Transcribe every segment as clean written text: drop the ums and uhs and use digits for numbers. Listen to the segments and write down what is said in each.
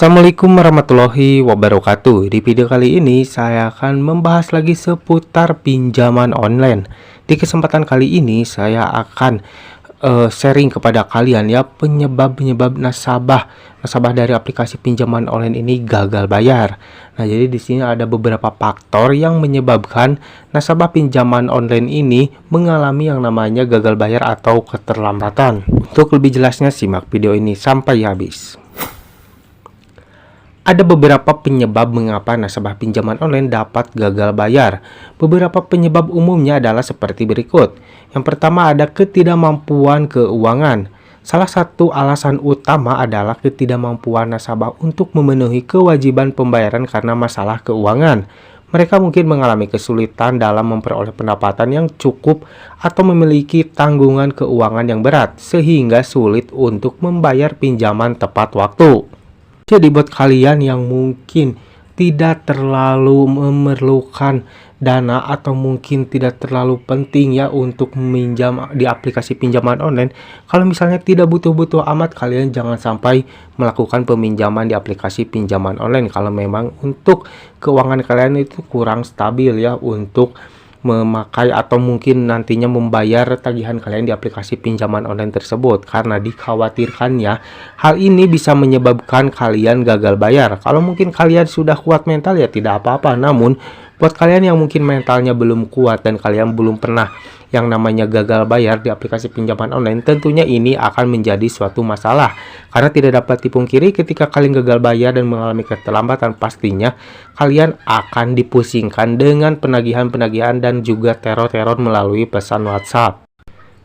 Assalamualaikum warahmatullahi wabarakatuh. Di video kali ini saya akan membahas lagi seputar pinjaman online. Di kesempatan kali ini saya akan sharing kepada kalian ya penyebab nasabah dari aplikasi pinjaman online ini gagal bayar. Nah, jadi di sini ada beberapa faktor yang menyebabkan nasabah pinjaman online ini mengalami yang namanya gagal bayar atau keterlambatan. Untuk lebih jelasnya simak video ini sampai habis. Ada beberapa penyebab mengapa nasabah pinjaman online dapat gagal bayar. Beberapa penyebab umumnya adalah seperti berikut. Yang pertama ada ketidakmampuan keuangan. Salah satu alasan utama adalah ketidakmampuan nasabah untuk memenuhi kewajiban pembayaran karena masalah keuangan. Mereka mungkin mengalami kesulitan dalam memperoleh pendapatan yang cukup atau memiliki tanggungan keuangan yang berat, sehingga sulit untuk membayar pinjaman tepat waktu. Jadi buat kalian yang mungkin tidak terlalu memerlukan dana atau mungkin tidak terlalu penting ya untuk meminjam di aplikasi pinjaman online, kalau misalnya tidak butuh-butuh amat, kalian jangan sampai melakukan peminjaman di aplikasi pinjaman online kalau memang untuk keuangan kalian itu kurang stabil ya untuk memakai atau mungkin nantinya membayar tagihan kalian di aplikasi pinjaman online tersebut, karena dikhawatirkannya hal ini bisa menyebabkan kalian gagal bayar. Kalau mungkin kalian sudah kuat mental ya tidak apa-apa, namun buat kalian yang mungkin mentalnya belum kuat dan kalian belum pernah yang namanya gagal bayar di aplikasi pinjaman online, tentunya ini akan menjadi suatu masalah. Karena tidak dapat dipungkiri ketika kalian gagal bayar dan mengalami keterlambatan, pastinya kalian akan dipusingkan dengan penagihan-penagihan dan juga teror-teror melalui pesan WhatsApp.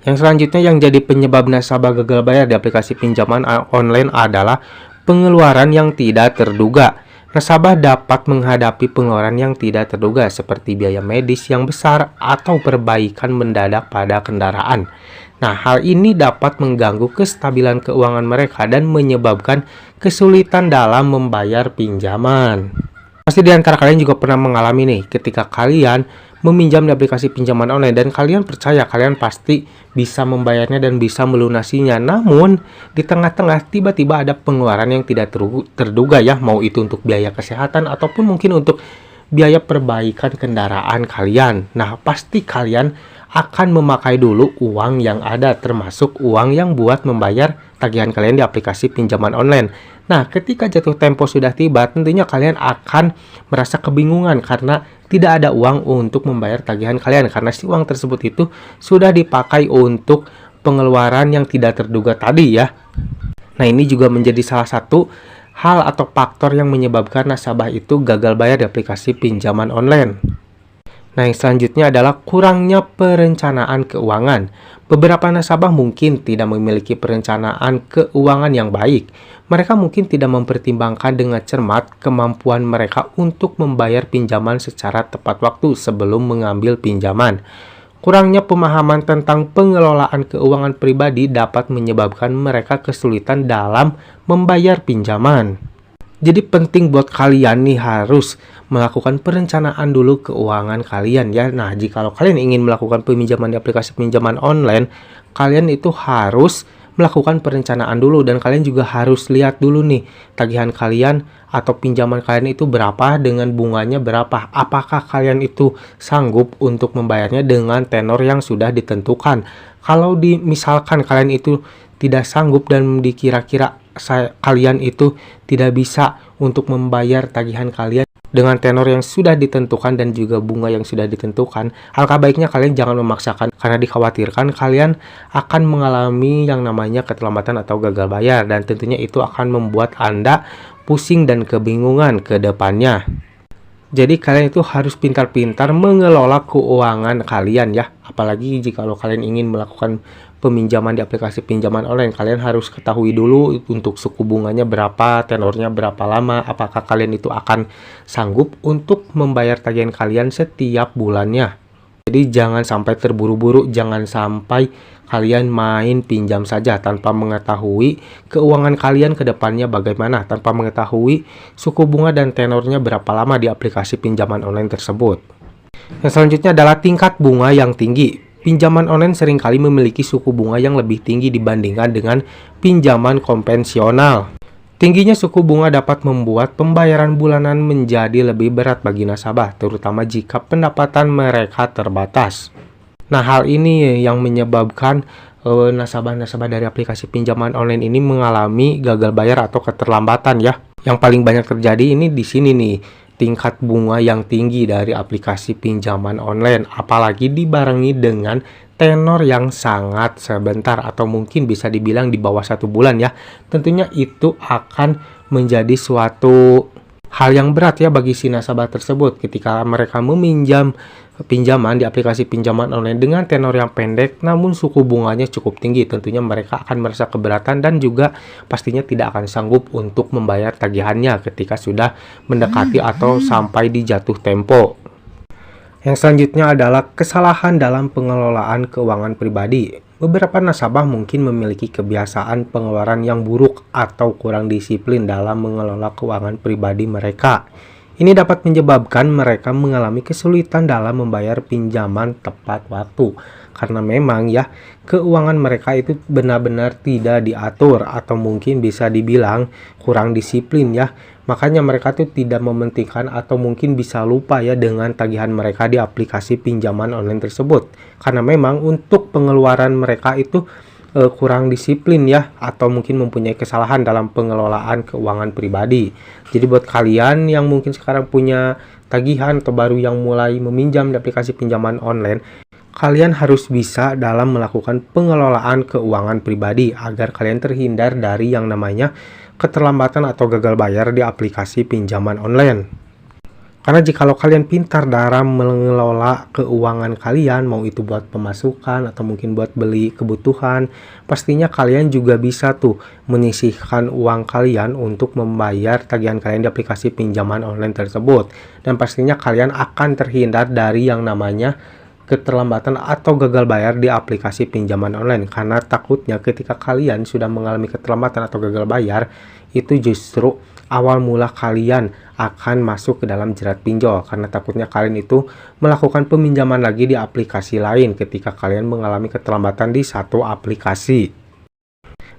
Yang selanjutnya yang jadi penyebab nasabah gagal bayar di aplikasi pinjaman online adalah pengeluaran yang tidak terduga. Nasabah dapat menghadapi pengeluaran yang tidak terduga seperti biaya medis yang besar atau perbaikan mendadak pada kendaraan. Nah, hal ini dapat mengganggu kestabilan keuangan mereka dan menyebabkan kesulitan dalam membayar pinjaman. Pasti di antara kalian juga pernah mengalami nih ketika kalian meminjam di aplikasi pinjaman online dan kalian percaya kalian pasti bisa membayarnya dan bisa melunasinya. Namun di tengah-tengah tiba-tiba ada pengeluaran yang tidak terduga ya, mau itu untuk biaya kesehatan ataupun mungkin untuk biaya perbaikan kendaraan kalian. Nah, pasti kalian akan memakai dulu uang yang ada, termasuk uang yang buat membayar tagihan kalian di aplikasi pinjaman online. Nah, ketika jatuh tempo sudah tiba, tentunya kalian akan merasa kebingungan karena tidak ada uang untuk membayar tagihan kalian, karena si uang tersebut itu sudah dipakai untuk pengeluaran yang tidak terduga tadi ya. Nah, ini juga menjadi salah satu hal atau faktor yang menyebabkan nasabah itu gagal bayar di aplikasi pinjaman online. Nah, yang selanjutnya adalah kurangnya perencanaan keuangan. Beberapa nasabah mungkin tidak memiliki perencanaan keuangan yang baik. Mereka mungkin tidak mempertimbangkan dengan cermat kemampuan mereka untuk membayar pinjaman secara tepat waktu sebelum mengambil pinjaman. Kurangnya pemahaman tentang pengelolaan keuangan pribadi dapat menyebabkan mereka kesulitan dalam membayar pinjaman. Jadi penting buat kalian nih harus melakukan perencanaan dulu keuangan kalian ya. Nah, jikalau kalian ingin melakukan peminjaman di aplikasi pinjaman online, kalian itu harus melakukan perencanaan dulu dan kalian juga harus lihat dulu nih tagihan kalian atau pinjaman kalian itu berapa, dengan bunganya berapa. Apakah kalian itu sanggup untuk membayarnya dengan tenor yang sudah ditentukan. Kalau misalkan kalian itu tidak sanggup dan dikira-kira kalian itu tidak bisa untuk membayar tagihan kalian dengan tenor yang sudah ditentukan dan juga bunga yang sudah ditentukan, alangkah baiknya kalian jangan memaksakan karena dikhawatirkan kalian akan mengalami yang namanya keterlambatan atau gagal bayar, dan tentunya itu akan membuat Anda pusing dan kebingungan ke depannya. Jadi kalian itu harus pintar-pintar mengelola keuangan kalian ya. Apalagi jika kalian ingin melakukan peminjaman di aplikasi pinjaman online, kalian harus ketahui dulu untuk suku bunganya berapa, tenornya berapa lama, apakah kalian itu akan sanggup untuk membayar tagihan kalian setiap bulannya. Jadi jangan sampai terburu-buru, jangan sampai kalian main pinjam saja tanpa mengetahui keuangan kalian ke depannya bagaimana, tanpa mengetahui suku bunga dan tenornya berapa lama di aplikasi pinjaman online tersebut. Yang selanjutnya adalah tingkat bunga yang tinggi. Pinjaman online seringkali memiliki suku bunga yang lebih tinggi dibandingkan dengan pinjaman konvensional. Tingginya suku bunga dapat membuat pembayaran bulanan menjadi lebih berat bagi nasabah, terutama jika pendapatan mereka terbatas. Nah, hal ini yang menyebabkan nasabah-nasabah dari aplikasi pinjaman online ini mengalami gagal bayar atau keterlambatan ya. Yang paling banyak terjadi ini di sini nih, tingkat bunga yang tinggi dari aplikasi pinjaman online, apalagi dibarengi dengan tenor yang sangat sebentar atau mungkin bisa dibilang di bawah 1 bulan ya. Tentunya itu akan menjadi suatu hal yang berat ya bagi si nasabah tersebut ketika mereka meminjam pinjaman di aplikasi pinjaman online dengan tenor yang pendek namun suku bunganya cukup tinggi. Tentunya mereka akan merasa keberatan dan juga pastinya tidak akan sanggup untuk membayar tagihannya ketika sudah mendekati atau sampai di jatuh tempo. Yang selanjutnya adalah kesalahan dalam pengelolaan keuangan pribadi. Beberapa nasabah mungkin memiliki kebiasaan pengeluaran yang buruk atau kurang disiplin dalam mengelola keuangan pribadi mereka. Ini dapat menyebabkan mereka mengalami kesulitan dalam membayar pinjaman tepat waktu. Karena memang ya, keuangan mereka itu benar-benar tidak diatur atau mungkin bisa dibilang kurang disiplin ya. Makanya mereka tuh tidak mementingkan atau mungkin bisa lupa ya dengan tagihan mereka di aplikasi pinjaman online tersebut. Karena memang untuk pengeluaran mereka itu kurang disiplin ya, atau mungkin mempunyai kesalahan dalam pengelolaan keuangan pribadi. Jadi buat kalian yang mungkin sekarang punya tagihan atau baru yang mulai meminjam di aplikasi pinjaman online, kalian harus bisa dalam melakukan pengelolaan keuangan pribadi agar kalian terhindar dari yang namanya keterlambatan atau gagal bayar di aplikasi pinjaman online. Karena jikalau kalian pintar dalam mengelola keuangan kalian, mau itu buat pemasukan atau mungkin buat beli kebutuhan, pastinya kalian juga bisa tuh menyisihkan uang kalian untuk membayar tagihan kalian di aplikasi pinjaman online tersebut. Dan pastinya kalian akan terhindar dari yang namanya keterlambatan atau gagal bayar di aplikasi pinjaman online. Karena takutnya ketika kalian sudah mengalami keterlambatan atau gagal bayar, itu justru awal mula kalian akan masuk ke dalam jerat pinjol, karena takutnya kalian itu melakukan peminjaman lagi di aplikasi lain ketika kalian mengalami keterlambatan di satu aplikasi.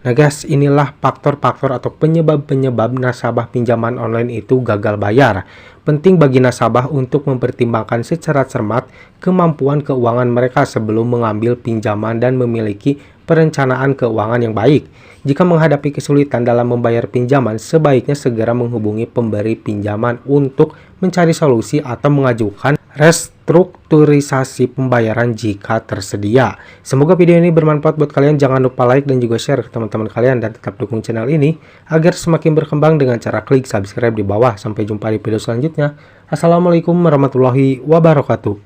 Nah guys, inilah faktor-faktor atau penyebab-penyebab nasabah pinjaman online itu gagal bayar. Penting bagi nasabah untuk mempertimbangkan secara cermat kemampuan keuangan mereka sebelum mengambil pinjaman dan memiliki perencanaan keuangan yang baik. Jika menghadapi kesulitan dalam membayar pinjaman, sebaiknya segera menghubungi pemberi pinjaman untuk mencari solusi atau mengajukan restrukturisasi pembayaran jika tersedia. Semoga video ini bermanfaat buat kalian. Jangan lupa like dan juga share ke teman-teman kalian dan tetap dukung channel ini agar semakin berkembang dengan cara klik subscribe di bawah. Sampai jumpa di video selanjutnya. Assalamualaikum warahmatullahi wabarakatuh.